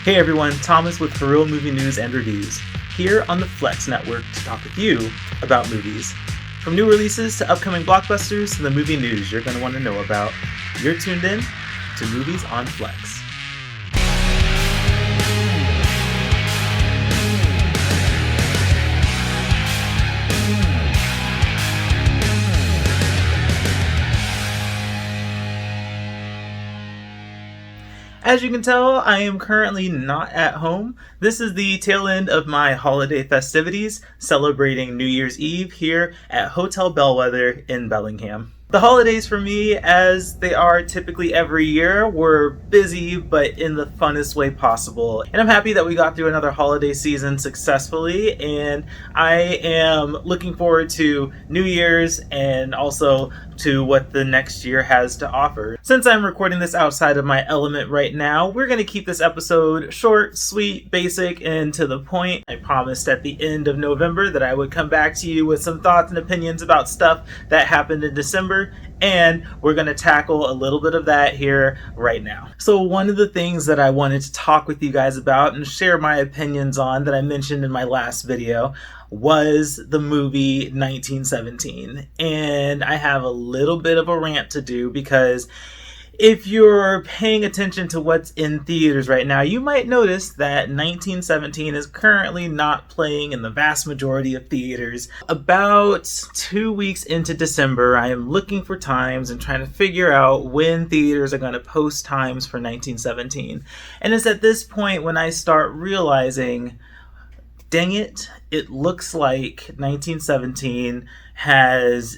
Hey everyone, Thomas with For Real Movie News and Reviews, here on the Flex Network to talk with you about movies. From new releases to upcoming blockbusters to the movie news you're going to want to know about, you're tuned in to Movies on Flex. As you can tell, I am currently not at home. This is the tail end of my holiday festivities, celebrating New Year's Eve here at Hotel Bellwether in Bellingham. The holidays for me, as they are typically every year, were busy but in the funnest way possible. And I'm happy that we got through another holiday season successfully, and I am looking forward to New Year's and also to what the next year has to offer. Since I'm recording this outside of my element right now, we're going to keep this episode short, sweet, basic, and to the point. I promised at the end of November that I would come back to you with some thoughts and opinions about stuff that happened in December, and we're going to tackle a little bit of that here right now. So one of the things that I wanted to talk with you guys about and share my opinions on that I mentioned in my last video was the movie 1917. And I have a little bit of a rant to do because if you're paying attention to what's in theaters right now, you might notice that 1917 is currently not playing in the vast majority of theaters. About 2 weeks into December, I am looking for times and trying to figure out when theaters are going to post times for 1917. And it's at this point when I start realizing, dang it, it looks like 1917 has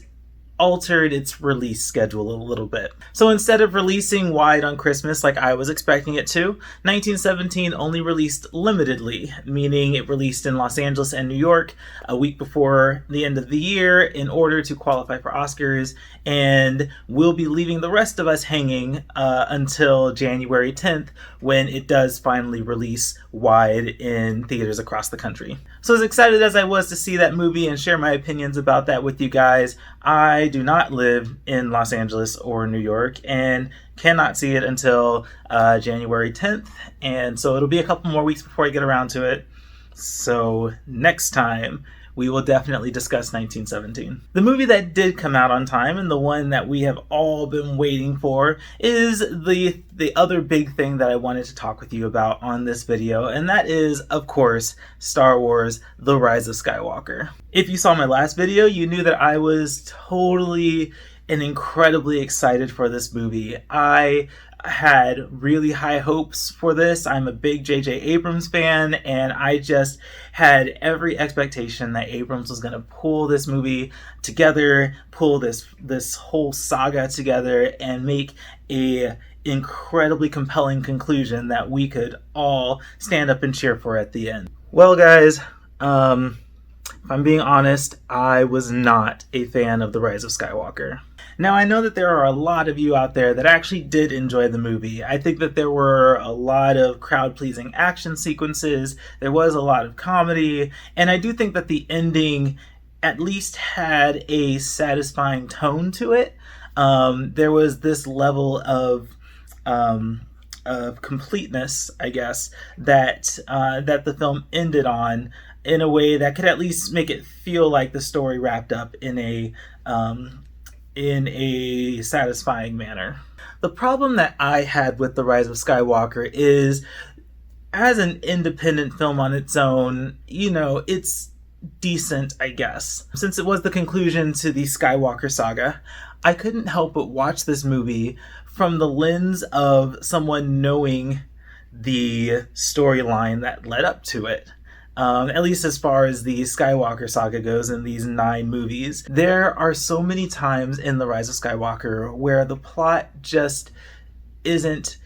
altered its release schedule a little bit. So instead of releasing wide on Christmas like I was expecting it to, 1917 only released limitedly, meaning it released in Los Angeles and New York a week before the end of the year in order to qualify for Oscars, and will be leaving the rest of us hanging until January 10th when it does finally release wide in theaters across the country. So as excited as I was to see that movie and share my opinions about that with you guys, I do not live in Los Angeles or New York and cannot see it until January 10th. And so it'll be a couple more weeks before I get around to it. So next time, we will definitely discuss 1917. The movie that did come out on time, and the one that we have all been waiting for, is the other big thing that I wanted to talk with you about on this video, and that is, of course, Star Wars: The Rise of Skywalker. If you saw my last video, you knew that I was totally and incredibly excited for this movie. I had really high hopes for this. I'm a big J.J. Abrams fan, and I just had every expectation that Abrams was going to pull this movie together, pull this whole saga together, and make a incredibly compelling conclusion that we could all stand up and cheer for at the end. Well, guys, if I'm being honest, I was not a fan of The Rise of Skywalker. Now, I know that there are a lot of you out there that actually did enjoy the movie. I think that there were a lot of crowd-pleasing action sequences, there was a lot of comedy, and I do think that the ending at least had a satisfying tone to it. There was this level of completeness, I guess, that the film ended on in a way that could at least make it feel like the story wrapped up in a satisfying manner. The problem that I had with The Rise of Skywalker is, as an independent film on its own, it's decent, I guess. Since it was the conclusion to the Skywalker saga, I couldn't help but watch this movie from the lens of someone knowing the storyline that led up to it. At least as far as the Skywalker saga goes in these 9 movies. There are so many times in The Rise of Skywalker where the plot just isn't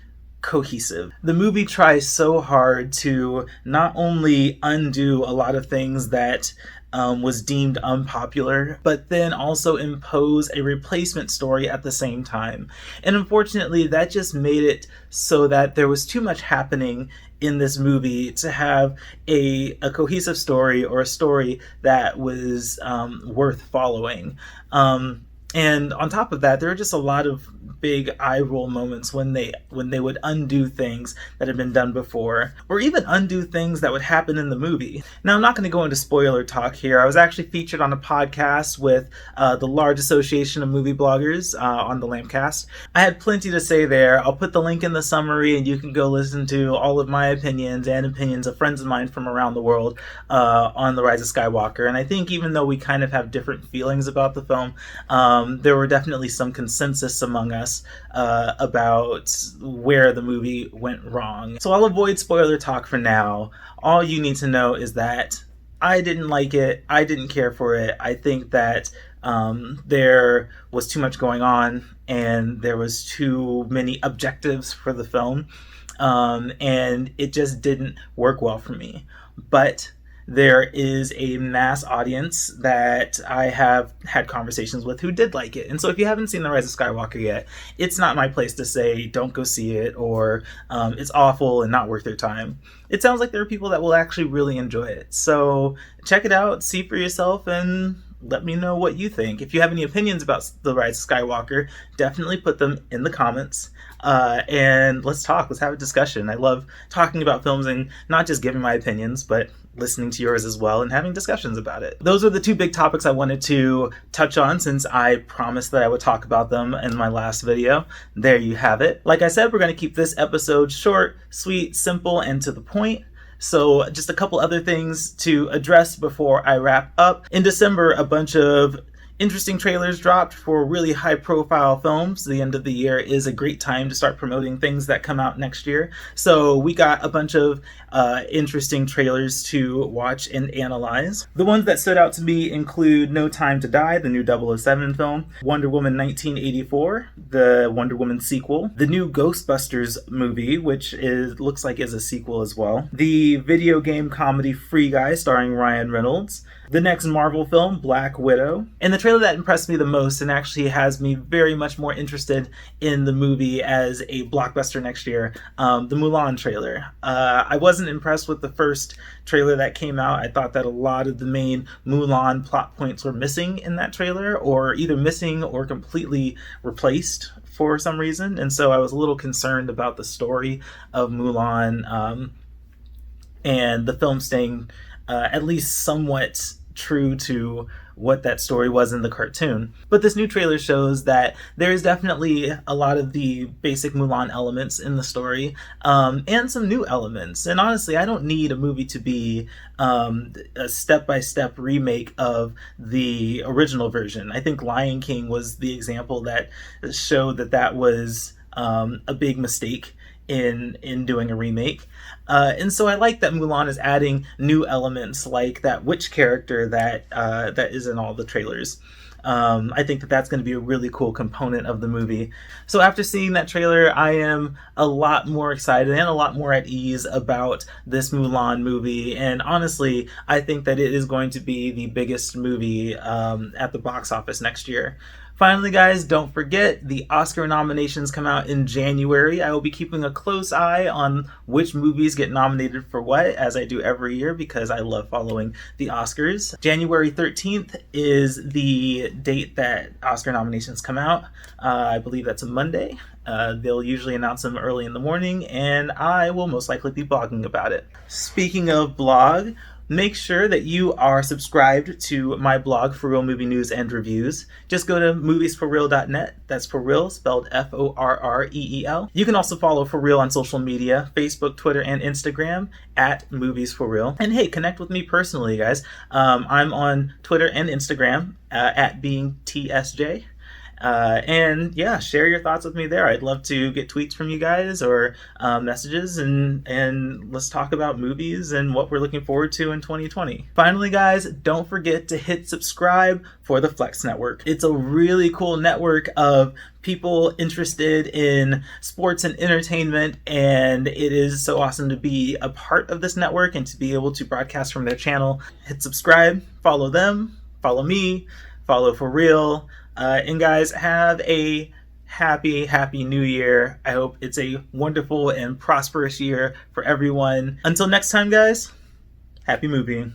cohesive. The movie tries so hard to not only undo a lot of things that was deemed unpopular, but then also impose a replacement story at the same time. And unfortunately, that just made it so that there was too much happening in this movie to have a cohesive story, or a story that was worth following. And on top of that, there are just a lot of big eye roll moments when they would undo things that had been done before, or even undo things that would happen in the movie. Now, I'm not going to go into spoiler talk here. I was actually featured on a podcast with the large association of movie bloggers on the Lampcast. I had plenty to say there. I'll put the link in the summary, and you can go listen to all of my opinions and opinions of friends of mine from around the world on the Rise of Skywalker. And I think even though we kind of have different feelings about the film, there were definitely some consensus among us about where the movie went wrong. So I'll avoid spoiler talk for now. All you need to know is that I didn't like it. I didn't care for it. I think that there was too much going on, and there was too many objectives for the film, and it just didn't work well for me. But there is a mass audience that I have had conversations with who did like it. And so if you haven't seen The Rise of Skywalker yet, it's not my place to say don't go see it, or it's awful and not worth your time. It sounds like there are people that will actually really enjoy it. So check it out, see for yourself, and let me know what you think. If you have any opinions about The Rise of Skywalker, definitely put them in the comments. And let's talk. Let's have a discussion. I love talking about films and not just giving my opinions, but listening to yours as well and having discussions about it. Those are the two big topics I wanted to touch on, since I promised that I would talk about them in my last video. There you have it. Like I said, we're going to keep this episode short, sweet, simple, and to the point. So just a couple other things to address before I wrap up. In December, a bunch of interesting trailers dropped for really high profile films. The end of the year is a great time to start promoting things that come out next year. So we got a bunch of interesting trailers to watch and analyze. The ones that stood out to me include No Time to Die, the new 007 film, Wonder Woman 1984, the Wonder Woman sequel, the new Ghostbusters movie, which looks like is a sequel as well, the video game comedy Free Guy starring Ryan Reynolds, the next Marvel film, Black Widow, and the trailer that impressed me the most and actually has me very much more interested in the movie as a blockbuster next year, the Mulan trailer. I wasn't impressed with the first trailer that came out. I thought that a lot of the main Mulan plot points were missing in that trailer, or either missing or completely replaced for some reason, and so I was a little concerned about the story of Mulan and the film staying at least somewhat true to what that story was in the cartoon. But this new trailer shows that there is definitely a lot of the basic Mulan elements in the story, and some new elements. And honestly, I don't need a movie to be a step-by-step remake of the original version. I think Lion King was the example that showed that that was a big mistake in doing a remake. And so I like that Mulan is adding new elements like that witch character that is in all the trailers. I think that that's going to be a really cool component of the movie. So after seeing that trailer, I am a lot more excited and a lot more at ease about this Mulan movie. And honestly, I think that it is going to be the biggest movie at the box office next year. Finally, guys, don't forget the Oscar nominations come out in January. I will be keeping a close eye on which movies get nominated for what, as I do every year, because I love following the Oscars. January 13th is the date that Oscar nominations come out. I believe that's a Monday. They'll usually announce them early in the morning, and I will most likely be blogging about it. Speaking of blog, make sure that you are subscribed to my blog, For Real Movie News and Reviews. Just go to moviesforreal.net. That's For Real, spelled F-O-R-R-E-E-L. You can also follow For Real on social media, Facebook, Twitter, and Instagram, at Movies For Real. And hey, connect with me personally, guys. I'm on Twitter and Instagram, at being TSJ. And yeah, share your thoughts with me there. I'd love to get tweets from you guys, or messages, and let's talk about movies and what we're looking forward to in 2020. Finally, guys, don't forget to hit subscribe for the Flex Network. It's a really cool network of people interested in sports and entertainment, and it is so awesome to be a part of this network and to be able to broadcast from their channel. Hit subscribe, follow them, follow me, follow For Real. And guys, have a happy new year. I hope it's a wonderful and prosperous year for everyone. Until next time, guys, happy movie.